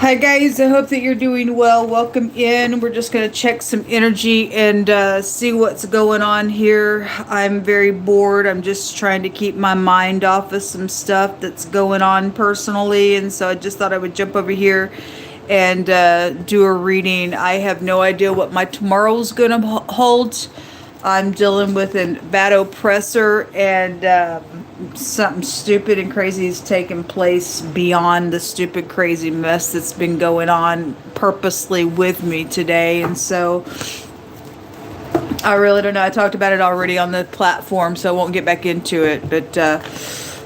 Hi guys, I hope that you're doing well. Welcome in. We're just going to check some energy and see what's going on here. I'm very bored. I'm just trying to keep my mind off of some stuff that's going on personally, and so I just thought I would jump over here and do a reading. I have no idea what my tomorrow's going to hold. I'm dealing with a bad oppressor, and something stupid and crazy is taking place beyond the stupid, crazy mess that's been going on purposely with me today. And so I really don't know. I talked about it already on the platform, so I won't get back into it. But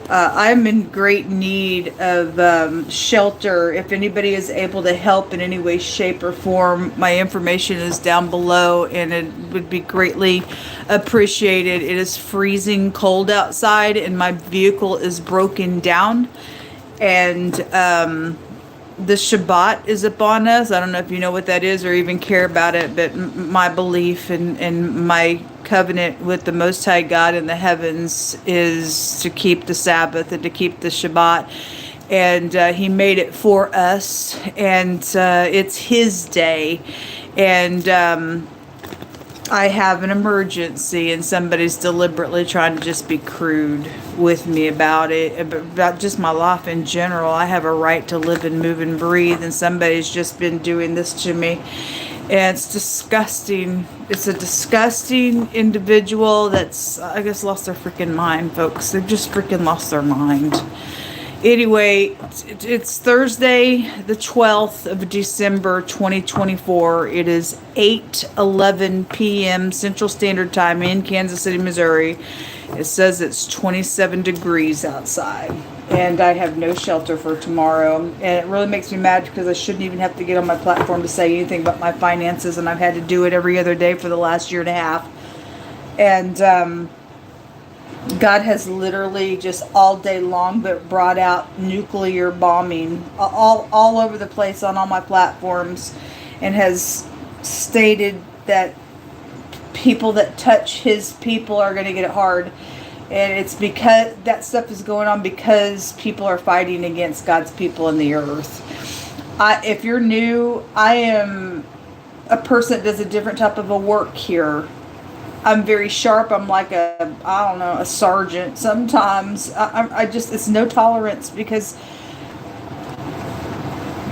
I'm in great need of shelter. If anybody is able to help in any way, shape, or form, my information is down below, and it would be greatly appreciated. It is freezing cold outside, and my vehicle is broken down. And the Shabbat is upon us. I don't know if you know what that is or even care about it, but my belief and my covenant with the Most High God in the heavens is to keep the Sabbath and to keep the Shabbat. And He made it for us, and it's His day. And I have an emergency, and somebody's deliberately trying to just be crude with me about it, about just my life in general. I have a right to live and move and breathe, and somebody's just been doing this to me. And it's disgusting. It's a disgusting individual that's, I guess, lost their freaking mind, folks. They've just freaking lost their mind. Anyway, it's Thursday, the 12th of December, 2024. It is 8:11 p.m. Central Standard Time in Kansas City, Missouri. It says it's 27 degrees outside, and I have no shelter for tomorrow. And it really makes me mad because I shouldn't even have to get on my platform to say anything about my finances, and I've had to do it every other day for the last year and a half. And God has literally just all day long but brought out nuclear bombing all over the place on all my platforms, and has stated that people that touch His people are going to get it hard. And it's because that stuff is going on because people are fighting against God's people in the earth. If you're new, I am a person that does a different type of a work here. I'm very sharp. I'm like a sergeant. Sometimes I just, it's no tolerance because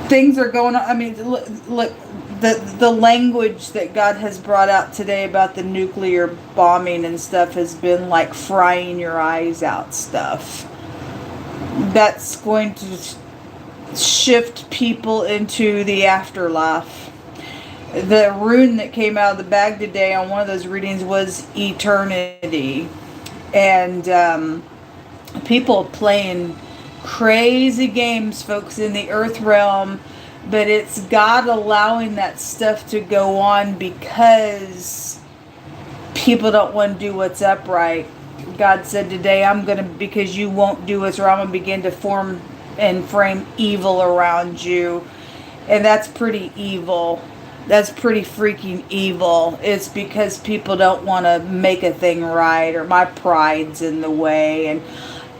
things are going on. I mean, look, the language that God has brought out today about the nuclear bombing and stuff has been like frying your eyes out stuff. That's going to shift people into the afterlife. The rune that came out of the bag today on one of those readings was eternity. And people playing crazy games, folks, in the earth realm. But it's God allowing that stuff to go on because people don't want to do what's upright. God said today, because you won't do what's right, I'm going to begin to form and frame evil around you. And that's pretty evil. That's pretty freaking evil. It's because people don't want to make a thing right, or my pride's in the way, and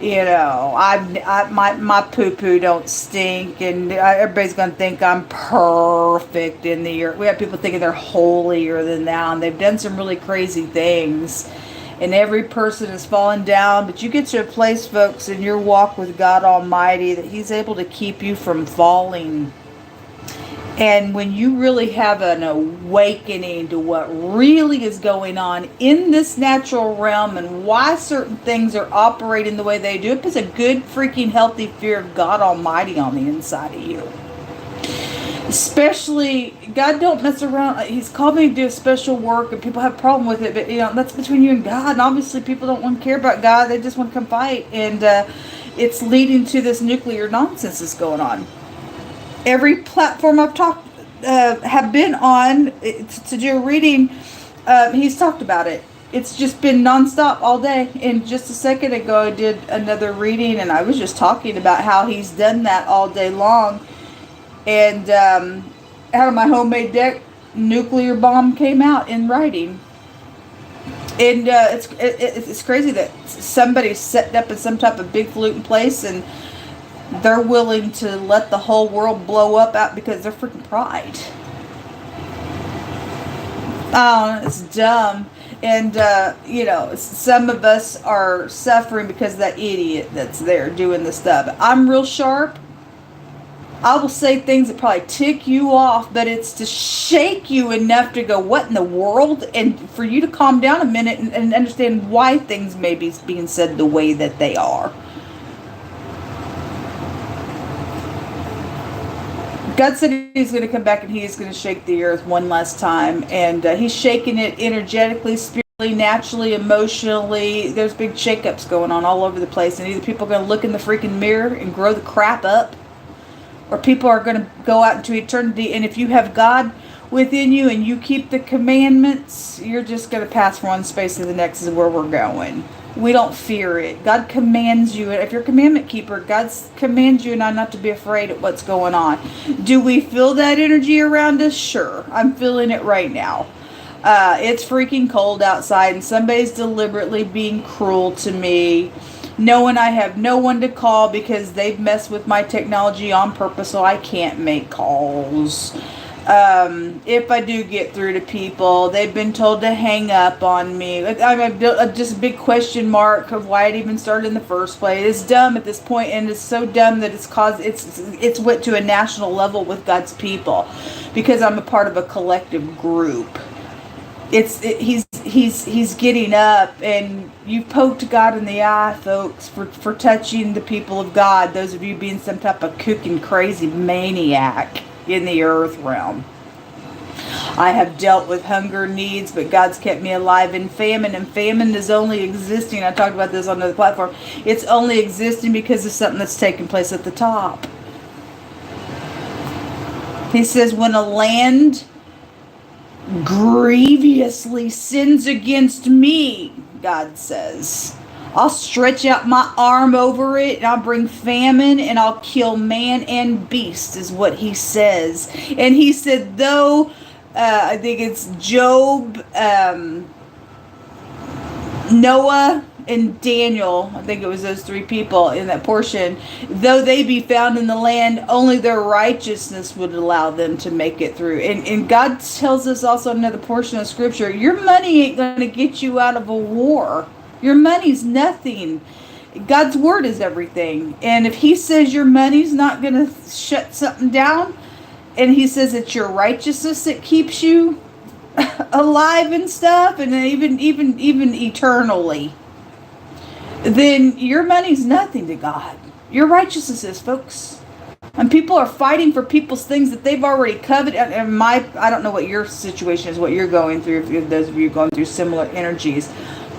you know, my poo-poo don't stink, and everybody's gonna think I'm perfect in the earth. We have people thinking they're holier than thou, and they've done some really crazy things, and every person has fallen down. But you get to a place, folks, in your walk with God Almighty that He's able to keep you from falling. And when you really have an awakening to what really is going on in this natural realm and why certain things are operating the way they do, it puts a good, freaking, healthy fear of God Almighty on the inside of you. Especially, God don't mess around. He's called me to do a special work, and people have a problem with it, but you know, that's between you and God. And obviously people don't want to care about God. They just want to come fight. And it's leading to this nuclear nonsense that's going on. Every platform I've have been on to do a reading, He's talked about it. It's just been nonstop all day. And just a second ago, I did another reading, and I was just talking about how He's done that all day long. And out of my homemade deck, nuclear bomb came out in writing. And it's crazy that somebody's set up in some type of big falutin place, and they're willing to let the whole world blow up out because they're freaking pride. Oh, it's dumb. And, some of us are suffering because of that idiot that's there doing the stuff. I'm real sharp. I will say things that probably tick you off, but it's to shake you enough to go, what in the world? And for you to calm down a minute and understand why things may be being said the way that they are. God said he's going to come back and he is going to shake the earth one last time. And he's shaking it energetically, spiritually, naturally, emotionally. There's big shakeups going on all over the place. And either people are going to look in the freaking mirror and grow the crap up, or people are going to go out into eternity. And if you have God within you and you keep the commandments, you're just going to pass from one space to the next is where we're going. We don't fear it. God commands you. If you're a commandment keeper, God commands you and I not to be afraid of what's going on. Do we feel that energy around us? Sure. I'm feeling it right now. It's freaking cold outside and somebody's deliberately being cruel to me. Knowing I have no one to call because they've messed with my technology on purpose, so I can't make calls. If I do get through to people, they've been told to hang up on me. I'm just a big question mark of why it even started in the first place. It's dumb at this point, and it's so dumb that it's went to a national level with God's people because I'm a part of a collective group. He's getting up, and you poked God in the eye, folks, for touching the people of God. Those of you being some type of kook and crazy maniac in the earth realm. I have dealt with hunger needs, but God's kept me alive in famine, and famine is only existing. I talked about this on another platform. It's only existing because of something that's taking place at the top. He says, when a land grievously sins against me, God says, I'll stretch out my arm over it and I'll bring famine and I'll kill man and beast, is what he says. And he said, though, I think it's Job, Noah, and Daniel, I think it was those three people in that portion, though they be found in the land, only their righteousness would allow them to make it through. And God tells us also in another portion of scripture, your money ain't going to get you out of a war. Your money's nothing. God's word is everything. And if he says your money's not going to shut something down, and he says it's your righteousness that keeps you alive and stuff, and even eternally, then your money's nothing to God. Your righteousness is, folks. And people are fighting for people's things that they've already coveted. And I don't know what your situation is, what you're going through, if those of you are going through similar energies.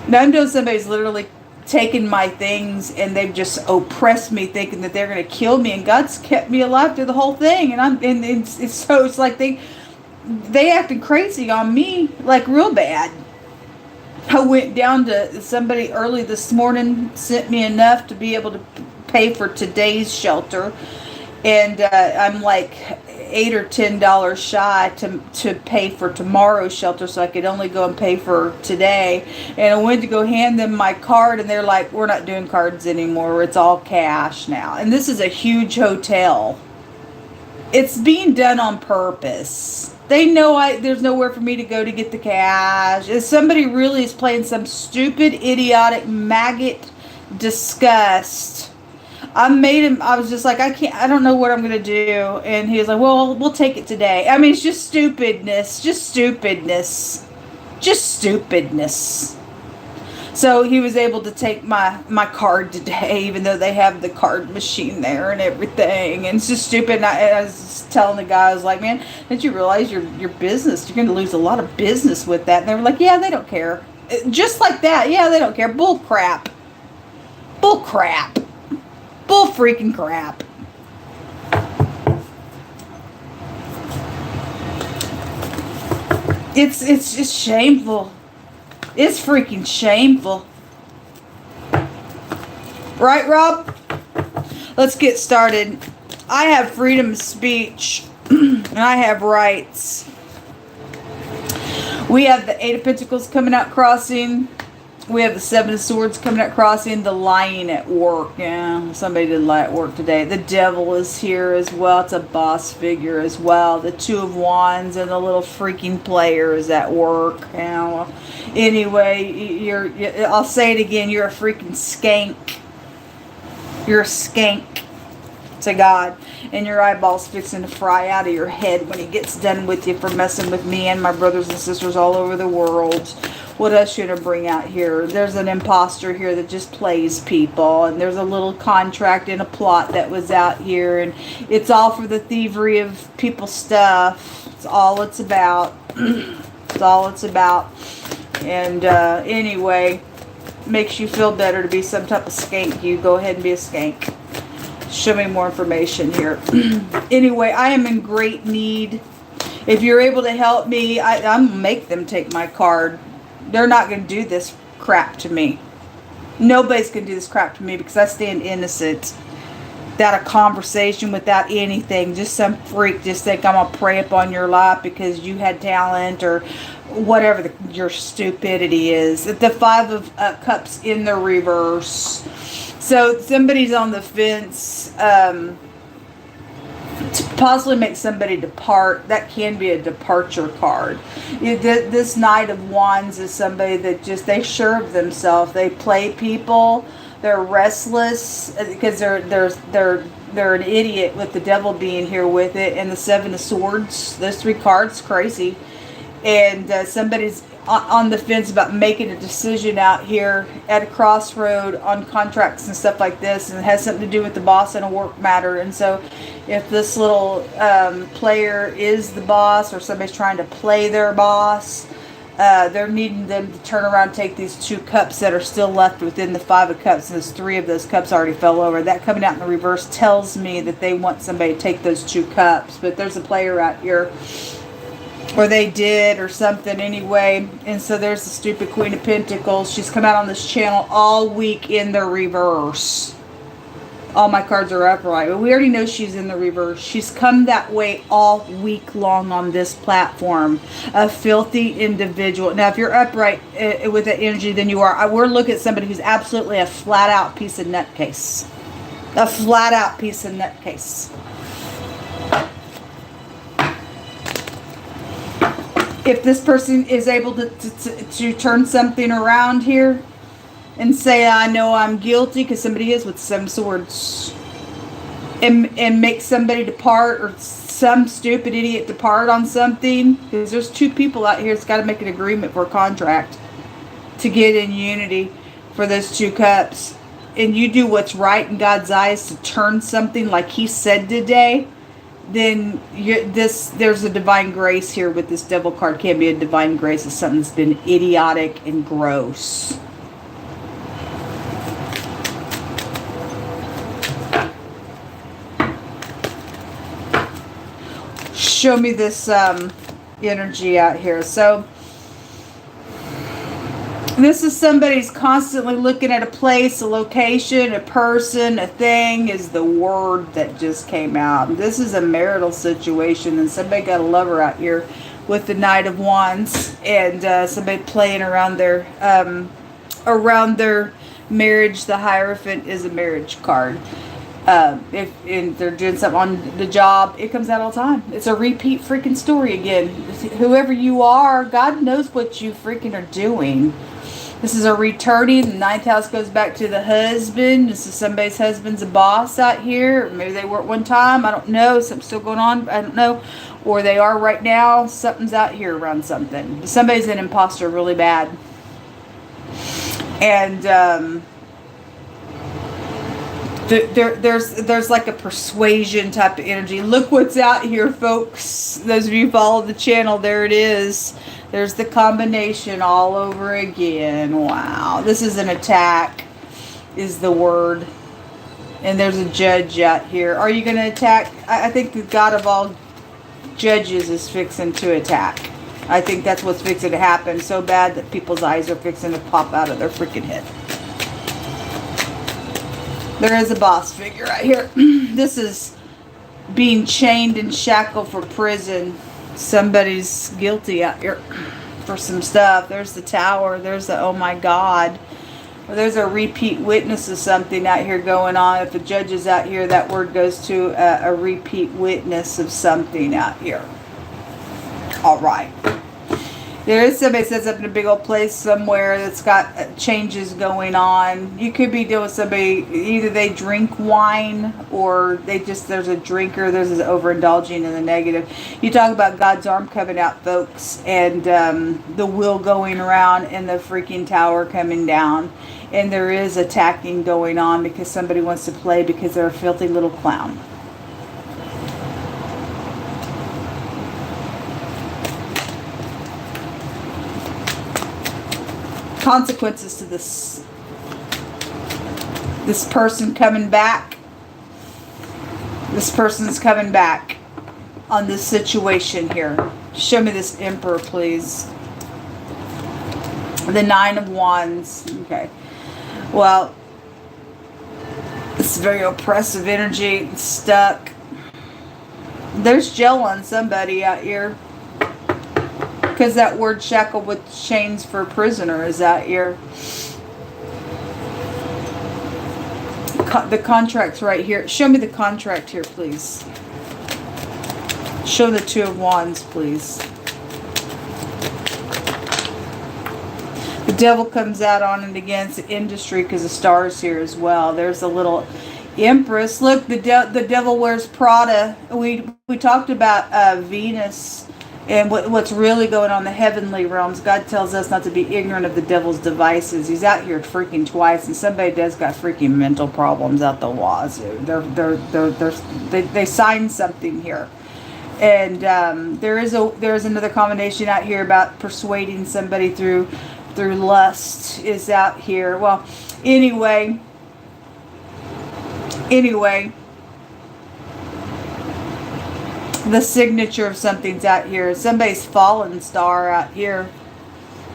Now, I'm doing somebody's literally taken my things and they've just oppressed me, thinking that they're going to kill me. And God's kept me alive through the whole thing. And it's like they acted crazy on me, like real bad. I went down to somebody early this morning, sent me enough to be able to pay for today's shelter. And I'm like $8 or $10 shy to pay for tomorrow's shelter, so I could only go and pay for today. And I went to go hand them my card, and they're like, we're not doing cards anymore. It's all cash now. And this is a huge hotel. It's being done on purpose. They know there's nowhere for me to go to get the cash. If somebody really is playing some stupid, idiotic, maggot disgust, I was just like, I don't know what I'm going to do. And he was like, well, we'll take it today. I mean, it's just stupidness. So he was able to take my card today, even though they have the card machine there and everything. And it's just stupid. And I was just telling the guy, I was like, man, did you realize your business, you're going to lose a lot of business with that? And they were like, yeah, they don't care. Just like that. Yeah, they don't care. Bull crap. Bull freaking crap. It's just shameful. It's freaking shameful. Right, Rob? Let's get started. I have freedom of speech. And I have rights. We have the Eight of Pentacles coming out crossing. We have the Seven of Swords coming across in the Lion at work. Yeah, somebody did lie at work today. The Devil is here as well. It's a boss figure as well. The Two of Wands and the little freaking player is at work. Yeah, well, anyway, I'll say it again. You're a freaking skank. You're a skank to God. And your eyeball's fixing to fry out of your head when he gets done with you for messing with me and my brothers and sisters all over the world. What else should I bring out here? There's an imposter here that just plays people. And there's a little contract and a plot that was out here. And it's all for the thievery of people's stuff. It's all it's about. It's all it's about. And anyway, makes you feel better to be some type of skank. You go ahead and be a skank. Show me more information here. Anyway, I am in great need. If you're able to help me, I'm going to make them take my card. They're not going to do this crap to me. Nobody's going to do this crap to me because I stand innocent. Without a conversation, without anything. Just some freak just think I'm going to prey upon your life because you had talent or whatever your stupidity is. The Five of Cups in the reverse. So somebody's on the fence to possibly make somebody depart. That can be a departure card. This Knight of Wands is somebody that just, they sure of themselves. They play people. They're restless because they're an idiot with the Devil being here with it. And the Seven of Swords. Those three cards, crazy. And somebody's on the fence about making a decision out here at a crossroad on contracts and stuff like this, and it has something to do with the boss and a work matter. And so if this little player is the boss or somebody's trying to play their boss, they're needing them to turn around and take these two cups that are still left within the Five of Cups. And there's three of those cups already fell over. That coming out in the reverse tells me that they want somebody to take those two cups. But there's a player out here, or they did, or something anyway. And so there's the stupid Queen of Pentacles. She's come out on this channel all week in the reverse. All my cards are upright, but we already know she's in the reverse. She's come that way all week long on this platform. A filthy individual. Now, if you're upright with that energy, then you are. We're looking at somebody who's absolutely a flat-out piece of nutcase. A flat-out piece of nutcase. If this person is able to turn something around here and say, I know I'm guilty, because somebody is with some swords, and make somebody depart, or some stupid idiot depart on something, because there's two people out here that's got to make an agreement for a contract to get in unity for those two cups, and you do what's right in God's eyes to turn something like he said today, then there's a divine grace here with this Devil card. Can't be a divine grace. It's something that's been idiotic and gross. Show me this energy out here. So this is somebody's constantly looking at a place, a location, a person, a thing is the word that just came out. This is a marital situation, and somebody got a lover out here with the Knight of Wands, and somebody playing around their marriage. The Hierophant is a marriage card. If they're doing something on the job, it comes out all the time. It's a repeat freaking story again. Whoever you are, God knows what you freaking are doing. This is a returning. The ninth house goes back to the husband. This is somebody's husband's a boss out here. Maybe they were at one time. I don't know. Something's still going on. I don't know. Or they are right now. Something's out here around something. Somebody's an imposter really bad. And there's like a persuasion type of energy. Look what's out here, folks. Those of you who follow the channel, there it is. There's the combination all over again. Wow. This is an attack, is the word. And there's a judge out here. Are you going to attack? I think the God of all judges is fixing to attack. I think that's what's fixing to happen. So bad that people's eyes are fixing to pop out of their freaking head. There is a boss figure right here. This is being chained and shackled for prison. Somebody's guilty out here. for some stuff. There's the tower. There's the, oh my God. Well, there's a repeat witness of something out here going on. If the judge is out here, that word goes to a repeat witness of something out here. All right. There is somebody that sets up in a big old place somewhere that's got changes going on. You could be dealing with somebody, either they drink wine or there's a drinker, there's this overindulging in the negative. You talk about God's arm coming out, folks, and the wheel going around and the freaking tower coming down. And there is attacking going on because somebody wants to play because they're a filthy little clown. Consequences to this person coming back. This person's coming back on this situation here. Show me this Emperor, please. The 9 of Wands. Okay. Well, it's very oppressive energy. It's stuck. There's jail on somebody out here. Because that word shackled with chains for prisoner is out here. The contract's right here. Show me the contract here, please. Show the 2 of Wands, please. The devil comes out on it against the industry because the star's here as well. There's a little Empress. Look, the devil wears Prada. We talked about Venus. And what's really going on in the heavenly realms. God tells us not to be ignorant of the devil's devices. He's out here freaking twice, and somebody does got freaking mental problems out the wazoo. They signed something here, and there's another combination out here about persuading somebody through lust is out here. Well, anyway. The signature of something's out here. Somebody's fallen star out here.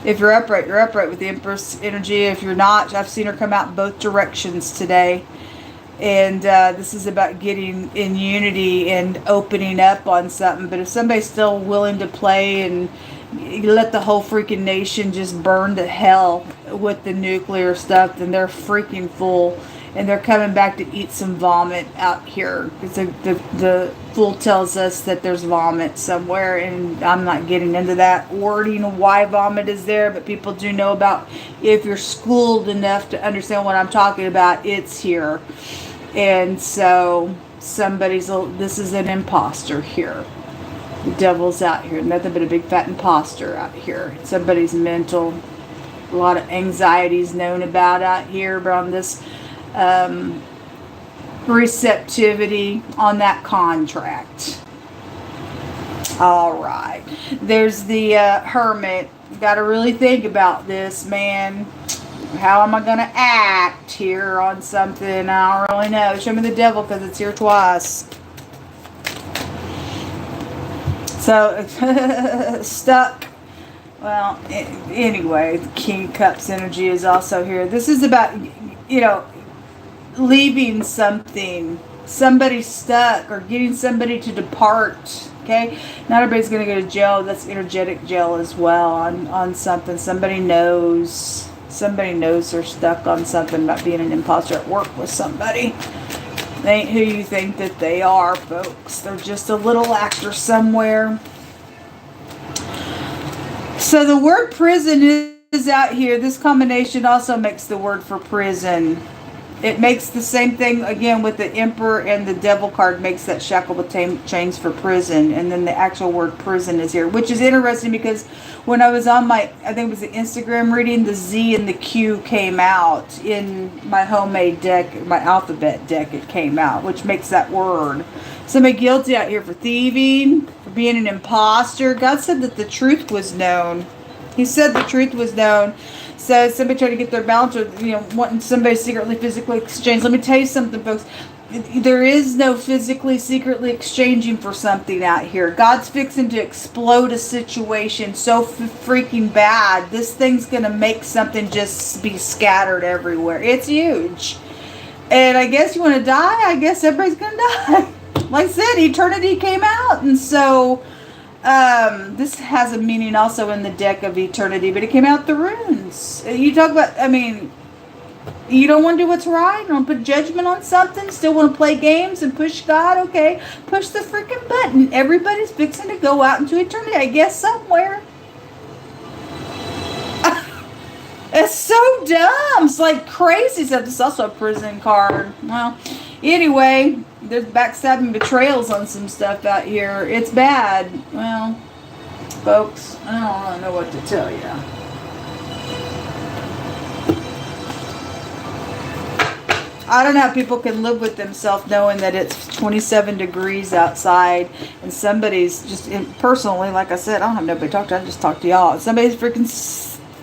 If you're upright with the Empress energy. If you're not, I've seen her come out in both directions today. And this is about getting in unity and opening up on something. But if somebody's still willing to play and you let the whole freaking nation just burn to hell with the nuclear stuff, then they're freaking full. And they're coming back to eat some vomit out here. Because the Fool tells us that there's vomit somewhere. And I'm not getting into that wording of why vomit is there. But people do know about, if you're schooled enough to understand what I'm talking about, it's here. And so this is an imposter here. The devil's out here. Nothing but a big fat imposter out here. Somebody's mental. A lot of anxieties known about out here. But on this receptivity on that contract. All right. There's the Hermit. Got to really think about this, man. How am I going to act here on something? I don't really know. Show me the Devil because it's here twice. So, stuck. Well, anyway, the King of Cups energy is also here. This is about, leaving something, somebody stuck, or getting somebody to depart. Okay, not everybody's going to go to jail. That's energetic jail as well on something. Somebody knows they're stuck on something about being an imposter at work with somebody. They ain't who you think that they are, folks. They're just a little actor somewhere. So the word prison is out here. This combination also makes the word for prison. It makes the same thing again with the Emperor, and the Devil card makes that shackle with chains for prison. And then the actual word prison is here, which is interesting because when I was on I think it was the Instagram reading, the Z and the Q came out in my homemade deck, my alphabet deck. It came out, which makes that word. Somebody guilty out here for thieving, for being an imposter. God said that the truth was known. He said the truth was known. So somebody trying to get their balance, or wanting somebody secretly, physically exchange. Let me tell you something, folks. There is no physically, secretly exchanging for something out here. God's fixing to explode a situation so freaking bad. This thing's going to make something just be scattered everywhere. It's huge. And I guess you want to die? I guess everybody's going to die. Like I said, eternity came out. And so This has a meaning also in the deck of eternity, but it came out the runes. You talk about, I mean, you don't want to do what's right, you don't put judgment on something, still want to play games and push God, okay, push the freaking button. Everybody's fixing to go out into eternity, I guess, somewhere. It's so dumb. It's like crazy stuff. This is also a prison card. Well, anyway, there's backstabbing betrayals on some stuff out here. It's bad. Well, folks, I don't really know what to tell you. I don't know how people can live with themselves knowing that it's 27 degrees outside and somebody's just, personally, like I said, I don't have nobody to talk to. I just talk to y'all. Somebody's freaking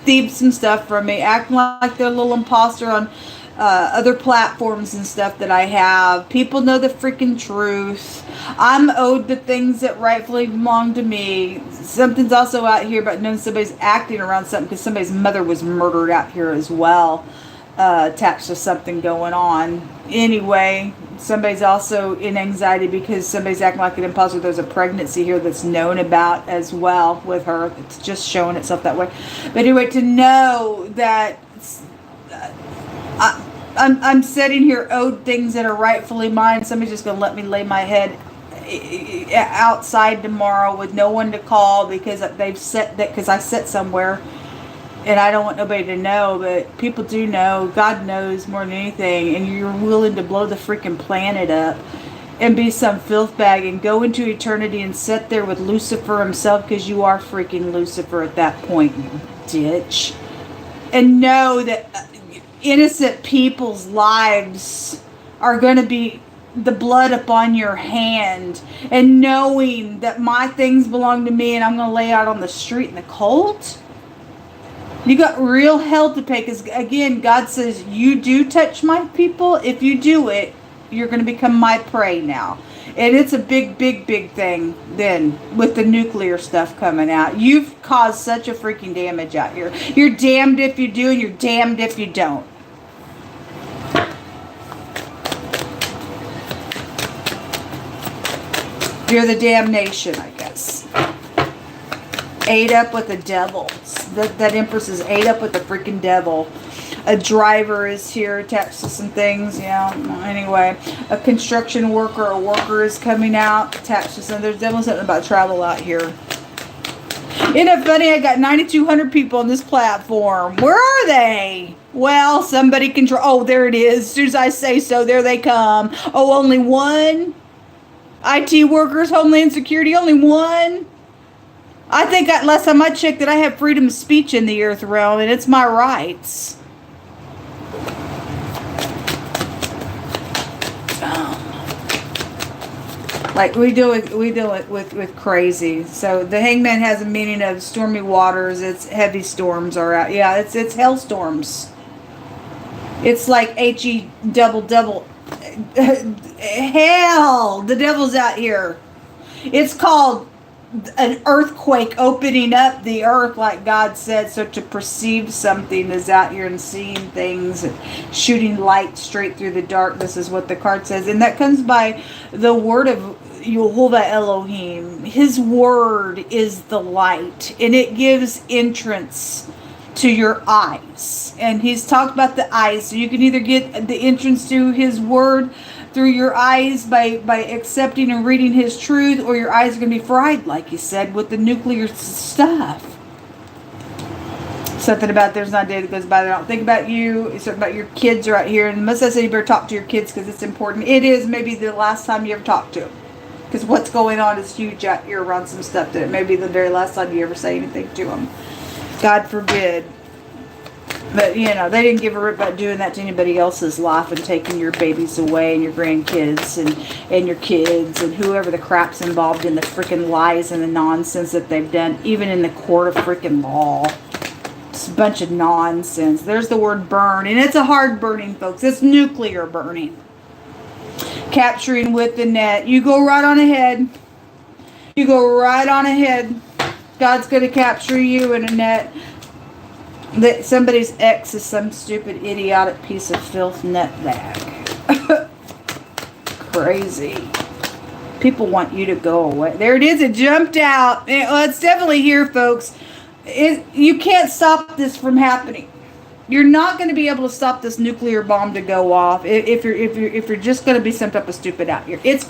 thieved some stuff from me, acting like they're a little imposter on other platforms and stuff that I have. People know the freaking truth. I'm owed the things that rightfully belong to me. Something's also out here about knowing somebody's acting around something because somebody's mother was murdered out here as well. Attached to something going on. Anyway, somebody's also in anxiety because somebody's acting like an imposter. There's a pregnancy here that's known about as well with her. It's just showing itself that way. But anyway, to know that I'm sitting here owed things that are rightfully mine. Somebody's just going to let me lay my head outside tomorrow with no one to call because they've set that, because I sit somewhere. And I don't want nobody to know, but people do know. God knows more than anything. And you're willing to blow the freaking planet up and be some filth bag and go into eternity and sit there with Lucifer himself, because you are freaking Lucifer at that point, you ditch. And know that innocent people's lives are going to be the blood upon your hand. And knowing that my things belong to me and I'm going to lay out on the street in the cold. You got real hell to pay, because again, God says, you do touch my people. If you do it, you're going to become my prey now. And it's a big, big, big thing then with the nuclear stuff coming out. You've caused such a freaking damage out here. You're damned if you do and you're damned if you don't. You're the damnation, I guess. Ate up with the devil. That Empress is ate up with the freaking devil. A driver is here attached to some things. Yeah, anyway. A construction worker, a worker is coming out attached to some. There's definitely something about travel out here. Isn't it funny? I got 9,200 people on this platform. Where are they? Well, somebody control. Oh, there it is. As soon as I say so, there they come. Oh, only one? IT workers, Homeland Security, only one? I think last time I checked that I have freedom of speech in the earth realm, and it's my rights. Like we do it with crazy. So the Hangman has a meaning of stormy waters. It's heavy storms are out. Yeah, it's hailstorms. It's like HE double. Hell, the devil's out here. It's called an earthquake opening up the earth, like God said. So to perceive something is out here and seeing things and shooting light straight through the darkness is what the card says. And that comes by the word of Yehovah Elohim. His word is the light, and it gives entrance to your eyes. And he's talked about the eyes. So you can either get the entrance to his word through your eyes by accepting and reading his truth, or your eyes are going to be fried, like he said, with the nuclear stuff. Something about there's not a day that goes by that I don't think about you. It's something about your kids are out here. And must I say you better talk to your kids because it's important. It is maybe the last time you ever talk to them. Because what's going on is huge out here around some stuff that it may be the very last time you ever say anything to them. God forbid. But, you know, they didn't give a rip about doing that to anybody else's life and taking your babies away and your grandkids and your kids and whoever the crap's involved in the freaking lies and the nonsense that they've done, even in the court of freaking law. It's a bunch of nonsense. There's the word burn, and it's a hard burning, folks. It's nuclear burning. Capturing with the net. You go right on ahead. You go right on ahead. God's going to capture you in a net. That somebody's ex is some stupid, idiotic piece of filth nutbag. Crazy. People want you to go away. There it is. It jumped out. Well, it's definitely here, folks. You can't stop this from happening. You're not going to be able to stop this nuclear bomb to go off if you're just going to be some type of stupid out here. It's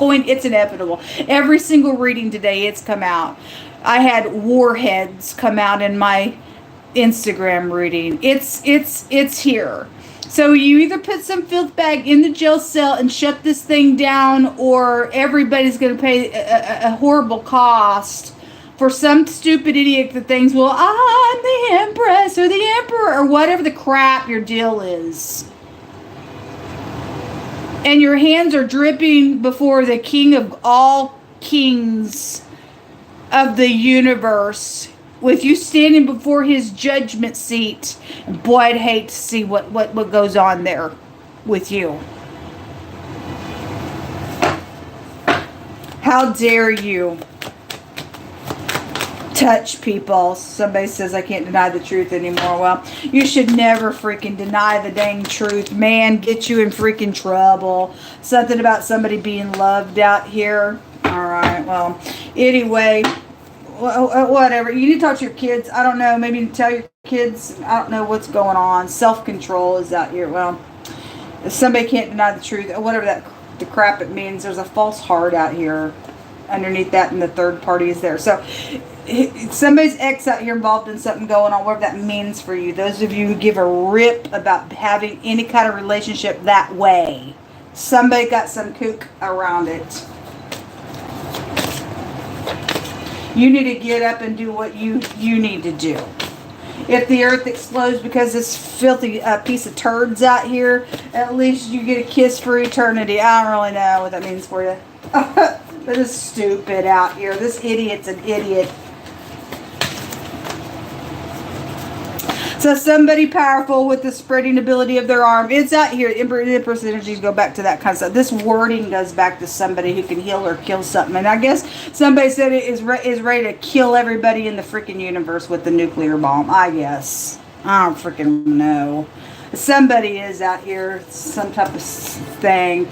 inevitable. Every single reading today, it's come out. I had warheads come out in my Instagram reading. It's here. So you either put some filth bag in the jail cell and shut this thing down, or everybody's going to pay a horrible cost for some stupid idiot that thinks, well, I'm the Empress or the Emperor or whatever the crap your deal is. And your hands are dripping before the King of all kings of the universe, with you standing before his judgment seat. And boy, I'd hate to see what goes on there with you. How dare you touch people? Somebody says I can't deny the truth anymore. Well, you should never freaking deny the dang truth. Man, get you in freaking trouble. Something about somebody being loved out here. Alright, well, anyway, whatever. You need to talk to your kids. I don't know. Maybe tell your kids. I don't know what's going on. Self-control is out here. Well, if somebody can't deny the truth, whatever the crap it means, there's a false heart out here underneath that, and the third party is there. So somebody's ex out here involved in something going on, whatever that means for you. Those of you who give a rip about having any kind of relationship that way, somebody got some kook around it. You need to get up and do what you need to do. If the earth explodes because this filthy piece of turds out here, at least you get a kiss for eternity. I don't really know what that means for you. That is stupid out here. This idiot's an idiot. So somebody powerful with the spreading ability of their arm. It's out here. Empress energies go back to that kind of stuff. This wording goes back to somebody who can heal or kill something. And I guess somebody said it is ready to kill everybody in the freaking universe with the nuclear bomb. I guess. I don't freaking know. Somebody is out here. Some type of thing.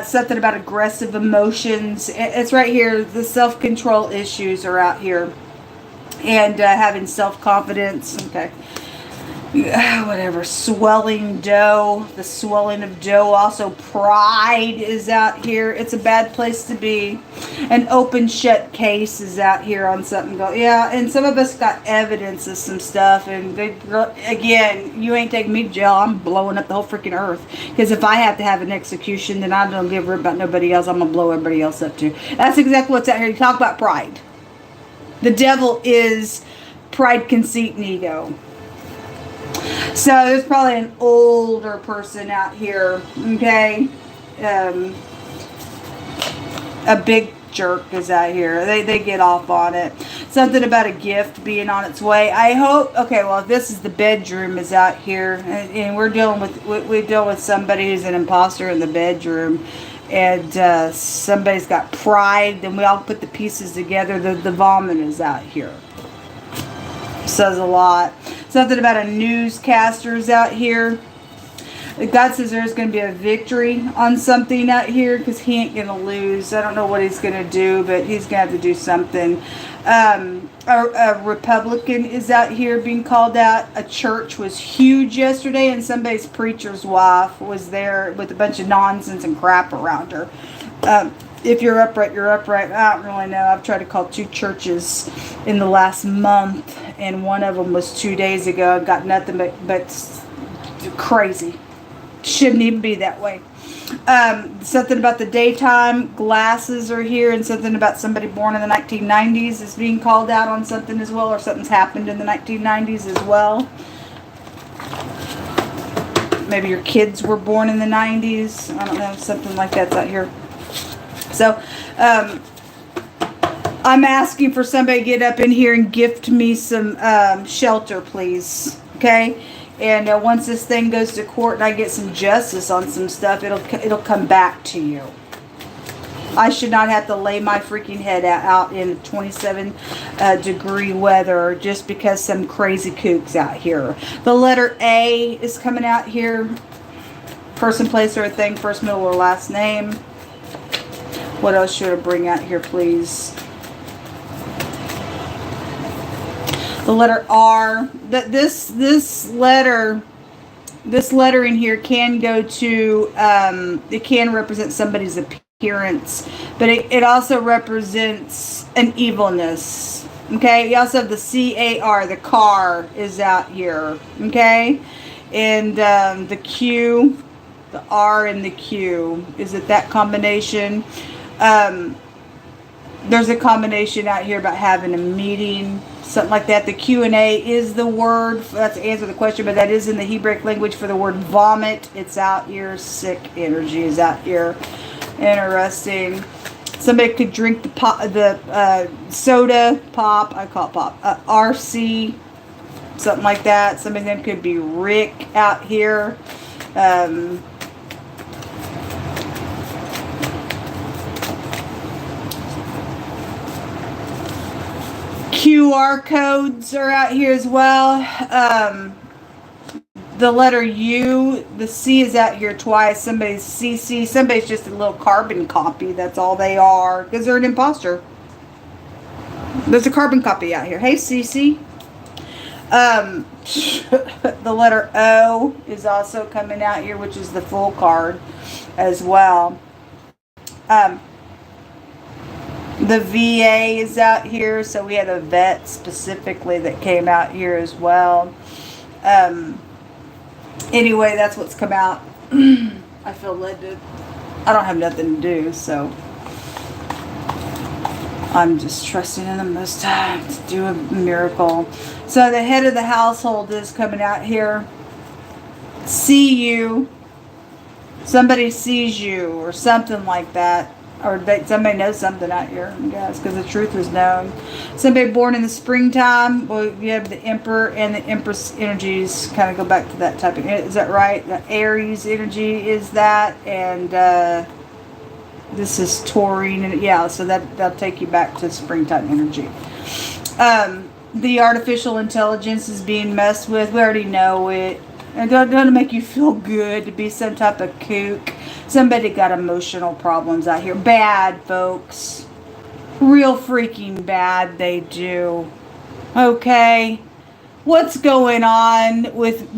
Something about aggressive emotions. It's right here. The self-control issues are out here. And having self-confidence. Okay. Whatever. Swelling dough. The swelling of dough. Also pride is out here. It's a bad place to be. An open shut case is out here on something. Yeah, and some of us got evidence of some stuff, and again, you ain't taking me to jail. I'm blowing up the whole freaking earth. Because if I have to have an execution, then I don't give a rip about nobody else. I'm gonna blow everybody else up too. That's exactly what's out here. You talk about pride. The devil is pride, conceit, and ego. So there's probably an older person out here, okay? A big jerk is out here. They get off on it. Something about a gift being on its way. I hope. Okay, well, this is the bedroom is out here, and we deal with somebody who's an imposter in the bedroom, and somebody's got pride. Then we all put the pieces together. The vomit is out here. Says a lot. Something about a newscaster is out here. God says there's going to be a victory on something out here because he ain't going to lose. I don't know what he's going to do, but he's going to have to do something. A Republican is out here being called out. A church was huge yesterday, and somebody's preacher's wife was there with a bunch of nonsense and crap around her. If you're upright, you're upright. I don't really know. I've tried to call 2 churches in the last month, and one of them was 2 days ago. I got nothing but crazy. Shouldn't even be that way. Something about the daytime glasses are here, and something about somebody born in the 1990s is being called out on something as well, or something's happened in the 1990s as well. Maybe your kids were born in the 90s. I don't know. Something like that's out here. So, I'm asking for somebody to get up in here and gift me some shelter, please. Okay? And once this thing goes to court and I get some justice on some stuff, it'll come back to you. I should not have to lay my freaking head out in 27 degree weather just because some crazy kook's out here. The letter A is coming out here. Person, place, or a thing, first, middle, or last name. What else should I bring out here, please? The letter R. This letter in here can go to, it can represent somebody's appearance, but it also represents an evilness. Okay, you also have the CAR, the car is out here. Okay, and the Q, the R and the Q, is it that combination? There's a combination out here about having a meeting, something like that. The Q&A is the word, that's to answer the question, but that is in the Hebrew language for the word vomit. It's out here. Sick energy is out here. Interesting. Somebody could drink the soda pop. I call it pop. RC, something like that. Some of them could be Rick out here. QR codes are out here as well. The letter U, the C is out here twice. Somebody's CC, somebody's just a little carbon copy. That's all they are, because they're an imposter. There's a carbon copy out here. Hey, CC. The letter O is also coming out here, which is the full card as well. The VA is out here, so we had a vet specifically that came out here as well. Anyway, that's what's come out. I feel led to, I don't have nothing to do, so I'm just trusting in the Most High to do a miracle. So the head of the household is coming out here. See you. Somebody sees you or something like that. Or somebody knows something out here, I guess, because the truth is known. Somebody born in the springtime. Well, you have the Emperor and the Empress energies. Kind of go back to that type of. Is that right? The Aries energy is that, and this is Taurine, and yeah. So that'll take you back to springtime energy. The artificial intelligence is being messed with. We already know it. And doesn't make you feel good to be some type of kook. Somebody got emotional problems out here. Bad, folks. Real freaking bad, they do. Okay? What's going on with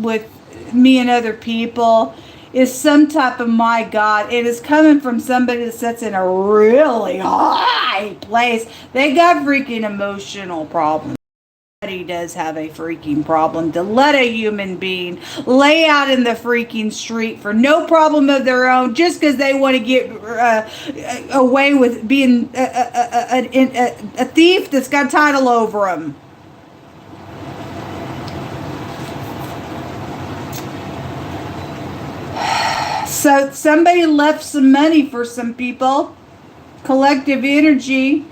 me and other people is some type of, my God, it is coming from somebody that sits in a really high place. They got freaking emotional problems. He does have a freaking problem to let a human being lay out in the freaking street for no problem of their own, just because they want to get away with being a thief that's got title over them. So somebody left some money for some people, collective energy,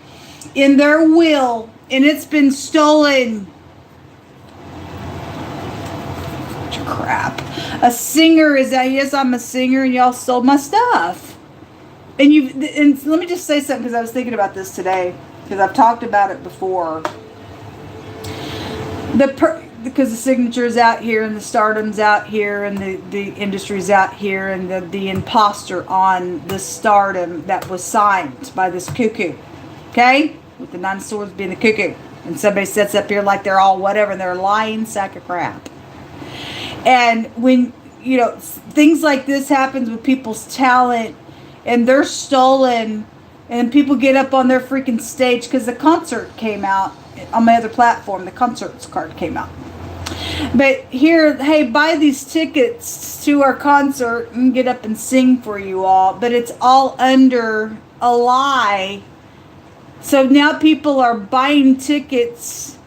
in their will. And it's been stolen. Crap. A singer is that? Yes, I'm a singer, and y'all stole my stuff. And let me just say something, because I was thinking about this today, because I've talked about it before. Because the signature's out here, and the stardom's out here, and the industry's out here, and the imposter on the stardom that was signed by this cuckoo. Okay? With the 9 of Swords being the cuckoo. And somebody sits up here like they're all whatever, and they're a lying sack of crap. And when, things like this happens with people's talent, and they're stolen, and people get up on their freaking stage, because the concert came out on my other platform. The concerts card came out. But here, hey, buy these tickets to our concert and get up and sing for you all. But it's all under a lie. So now people are buying tickets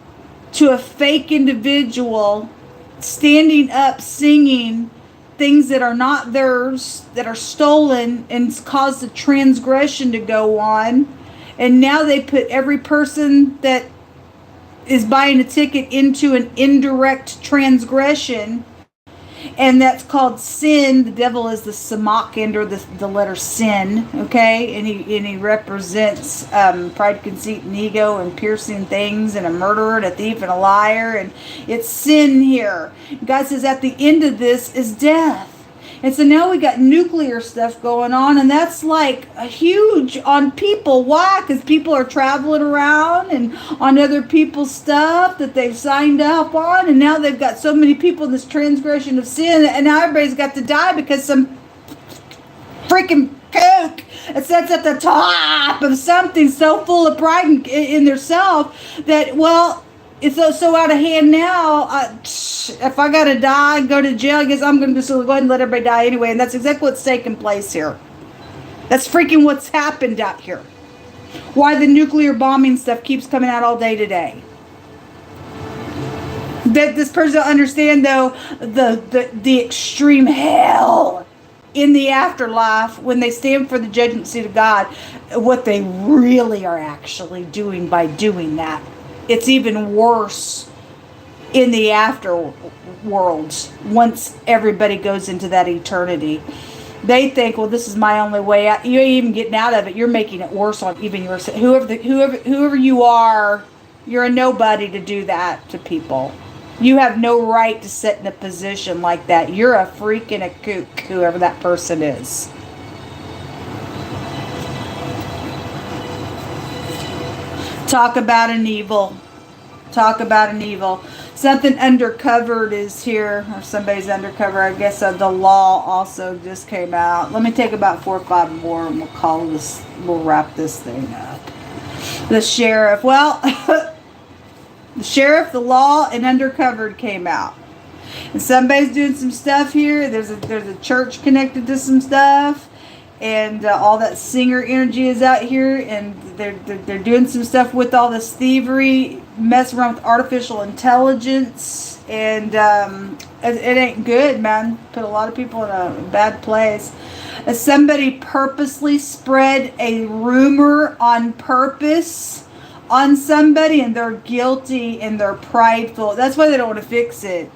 to a fake individual, standing up, singing things that are not theirs, that are stolen, and caused a transgression to go on. And now they put every person that is buying a ticket into an indirect transgression. And that's called sin. The devil is the samak under the letter sin, okay? And he represents pride, conceit, and ego, and piercing things, and a murderer, and a thief, and a liar. And it's sin here. God says at the end of this is death. And so now we got nuclear stuff going on, and that's like a huge on people. Why? Because people are traveling around and on other people's stuff that they've signed up on, and now they've got so many people in this transgression of sin, and now everybody's got to die because some freaking kook it sits at the top of something so full of pride in their self that, well, it's so out of hand now. If I gotta die and go to jail, I guess I'm gonna just go ahead and let everybody die anyway. And that's exactly what's taking place here. That's freaking what's happened out here. Why the nuclear bombing stuff keeps coming out all day today. That this person don't understand though the extreme hell in the afterlife when they stand for the judgment seat of God, what they really are actually doing by doing that. It's even worse in the afterworlds once everybody goes into that eternity. They think, well, this is my only way out. You ain't even getting out of it. You're making it worse on even yourself. Whoever you are, you're a nobody to do that to people. You have no right to sit in a position like that. You're a freak and a kook, whoever that person is. Talk about an evil. Talk about an evil. Something undercovered is here, or somebody's undercover. I guess the law also just came out. Let me take about 4 or 5 more, and we'll call this. We'll wrap this thing up. The sheriff. Well, the sheriff, the law, and undercovered came out, and somebody's doing some stuff here. There's a church connected to some stuff. And all that singer energy is out here, and they're doing some stuff with all this thievery, messing around with artificial intelligence, and it ain't good, man. Put a lot of people in a bad place. Somebody purposely spread a rumor on purpose on somebody, and they're guilty and they're prideful. That's why they don't want to fix it.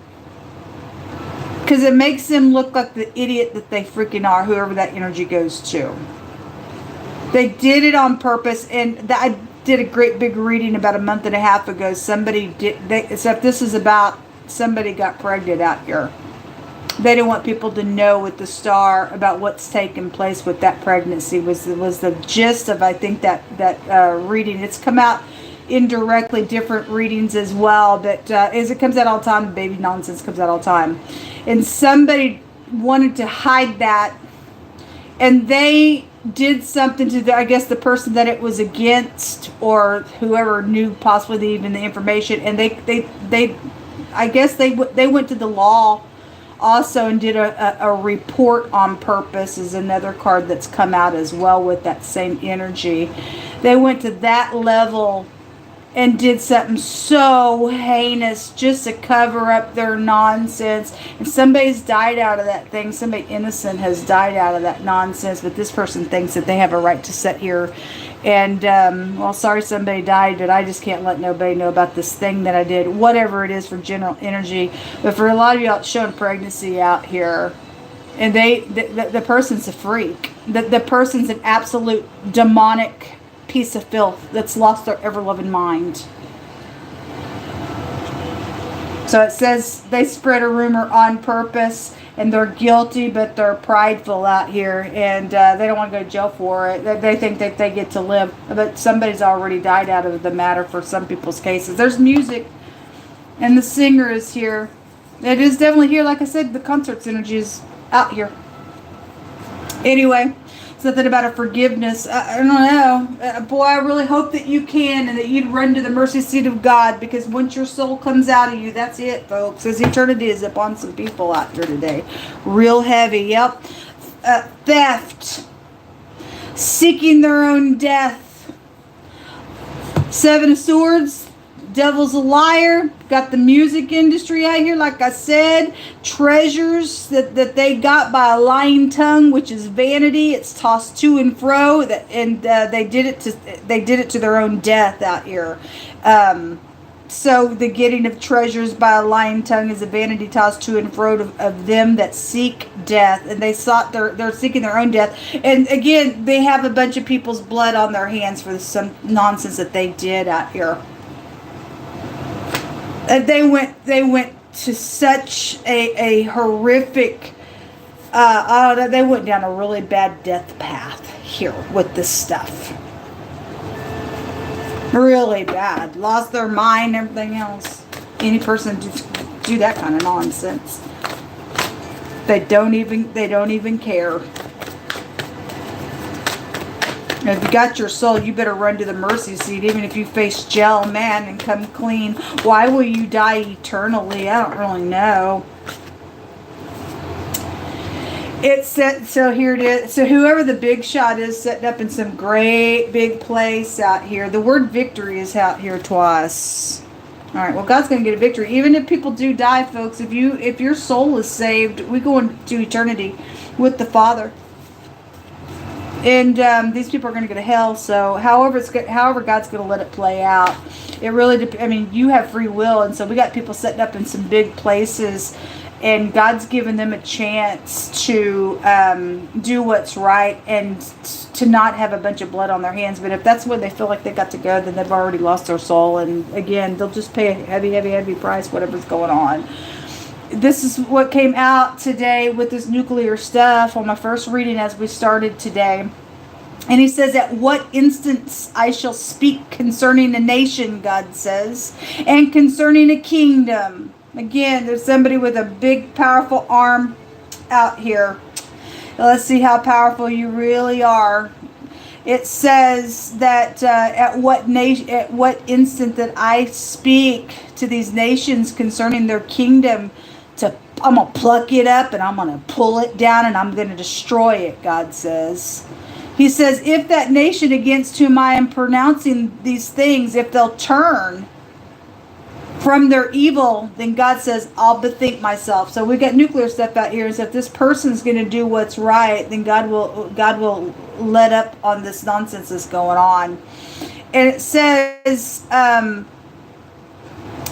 Because it makes them look like the idiot that they freaking are, whoever that energy goes to. They did it on purpose, and I did a great big reading about a month and a half ago. Except this is about somebody got pregnant out here. They didn't want people to know with the star about what's taking place with that pregnancy. Was the gist of, I think, that reading. It's come out indirectly, different readings as well, but as it comes out all the time, baby nonsense comes out all the time. And somebody wanted to hide that, and they did something to I guess the person that it was against, or whoever knew possibly even the information, and they went to the law also and did a report on purpose. Is another card that's come out as well with that same energy. They went to that level and did something so heinous just to cover up their nonsense. And somebody's died out of that thing. Somebody innocent has died out of that nonsense. But this person thinks that they have a right to sit here. And, well, sorry somebody died, but I just can't let nobody know about this thing that I did. Whatever it is for general energy. But for a lot of you out showing pregnancy out here, and the person's a freak. The person's an absolute demonic piece of filth that's lost their ever-loving mind. So it says they spread a rumor on purpose, and they're guilty, but they're prideful out here, and they don't want to go to jail for it. They think that they get to live, but somebody's already died out of the matter for some people's cases. There's music, and the singer is here. It is definitely here. Like I said, the concert's energy is out here. Anyway, something about a forgiveness. I don't know. Boy, I really hope that you can, and that you'd run to the mercy seat of God, because once your soul comes out of you, that's it, folks. As eternity is upon some people out here today. Real heavy. Yep. Theft. Seeking their own death. 7 of Swords. Devil's a liar. Got the music industry out here, like I said. Treasures that they got by a lying tongue, which is vanity. It's tossed to and fro, and they did it to their own death out here. So the getting of treasures by a lying tongue is a vanity tossed to and fro of them that seek death, and they're seeking their own death. And again, they have a bunch of people's blood on their hands for some nonsense that they did out here. They went to such a horrific I don't know, they went down a really bad death path here with this stuff. Really bad. Lost their mind, everything else. Any person do that kind of nonsense. They don't even care. If you got your soul, you better run to the mercy seat, even if you face jail, man, and come clean. Why will you die eternally? I don't really know. It said, so here it is. So whoever the big shot is, setting up in some great big place out here. The word victory is out here twice. All right, well, God's going to get a victory. Even if people do die, folks, if your soul is saved, we go into eternity with the Father. And these people are going to go to hell. So however God's going to let it play out. It really I mean, you have free will, and so we got people setting up in some big places, and God's given them a chance to do what's right and to not have a bunch of blood on their hands. But if that's where they feel like they got to go, then they've already lost their soul, and again, they'll just pay a heavy price, whatever's going on. This is what came out today with this nuclear stuff on my first reading as we started today. And he says, at what instance I shall speak concerning a nation, God says, and concerning a kingdom. Again, there's somebody with a big, powerful arm out here. Let's see how powerful you really are. It says that at what instant that I speak to these nations concerning their kingdom, I'm going to pluck it up and I'm going to pull it down and I'm going to destroy it, God says. He says, if that nation against whom I am pronouncing these things, if they'll turn from their evil, then God says, I'll bethink myself. So we got nuclear stuff out here. So if this person's going to do what's right, then God will let up on this nonsense that's going on. And it says,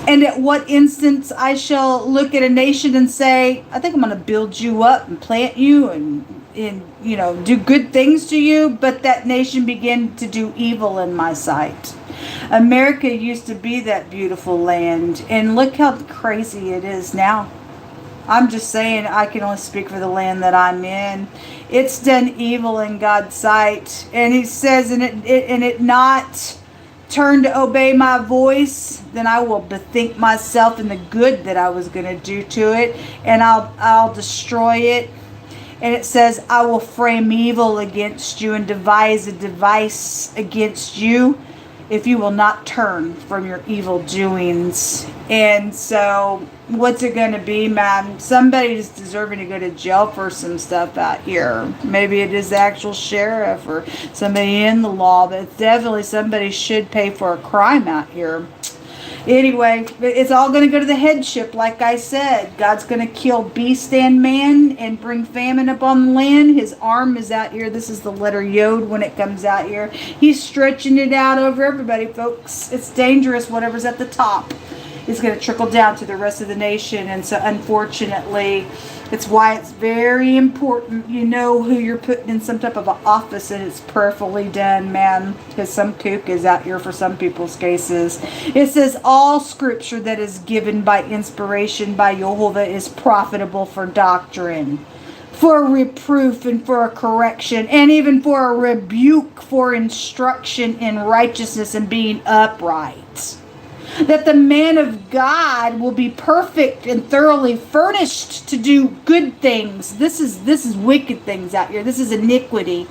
and at what instance I shall look at a nation and say, I think I'm going to build you up and plant you and do good things to you, but that nation begin to do evil in my sight. America used to be that beautiful land, and look how crazy it is now. I'm just saying, I can only speak for the land that I'm in. It's done evil in God's sight, and he says, and it not turn to obey my voice, then I will bethink myself in the good that I was going to do to it, and I'll destroy it. And it says, I will frame evil against you and devise a device against you if you will not turn from your evil doings. And so what's it going to be, man? Somebody is deserving to go to jail for some stuff out here. Maybe it is the actual sheriff or somebody in the law, but it's definitely somebody should pay for a crime out here. Anyway, it's all going to go to the headship, like I said. God's going to kill beast and man and bring famine upon the land. His arm is out here. This is the letter Yod when it comes out here. He's stretching it out over everybody, folks. It's dangerous. Whatever's at the top is going to trickle down to the rest of the nation. And so, unfortunately, it's why it's very important you know who you're putting in some type of an office, and it's prayerfully done, man, because some kook is out here for some people's cases. It says, all scripture that is given by inspiration by Jehovah is profitable for doctrine, for reproof, and for a correction, and even for a rebuke, for instruction in righteousness and being upright, that the man of God will be perfect and thoroughly furnished to do good things. This is wicked things out here. This is iniquity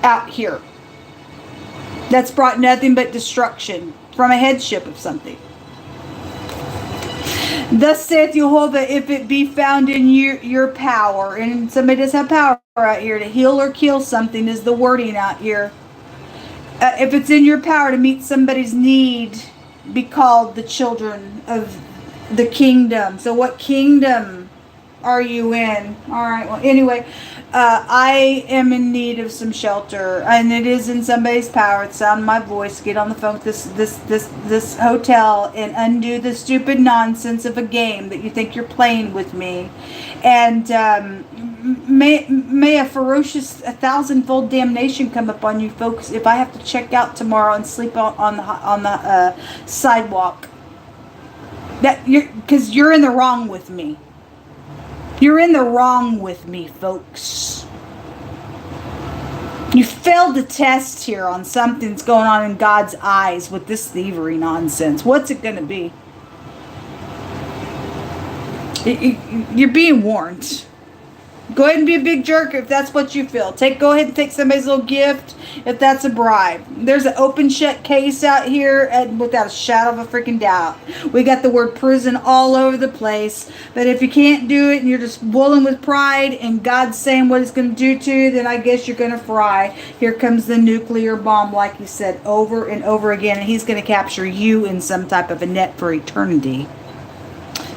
out here. That's brought nothing but destruction from a headship of something. Thus saith Jehovah, if it be found in your power, and somebody does have power out here to heal or kill something, is the wording out here. If it's in your power to meet somebody's need, be called the children of the kingdom. So what kingdom are you in? All right, well, anyway, I am in need of some shelter, and it is in somebody's power to sound my voice, get on the phone with this hotel and undo the stupid nonsense of a game that you think you're playing with me. And may a ferocious, 1,000-fold damnation come upon you, folks, if I have to check out tomorrow and sleep on the sidewalk. Because you're in the wrong with me. You're in the wrong with me, folks. You failed the test here on something's going on in God's eyes with this thievery nonsense. What's it going to be? You're being warned. Go ahead and be a big jerk if that's what you feel. Go ahead and take somebody's little gift if that's a bribe. There's an open shut case out here without a shadow of a freaking doubt. We got the word prison all over the place. But if you can't do it and you're just wooling with pride and God's saying what it's going to do to you, then I guess you're going to fry. Here comes the nuclear bomb, like he said, over and over again. And he's going to capture you in some type of a net for eternity.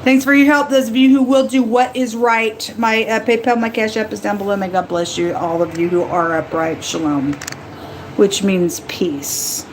Thanks for your help, those of you who will do what is right. My PayPal, my Cash App is down below. May God bless you, all of you who are upright. Shalom, which means peace.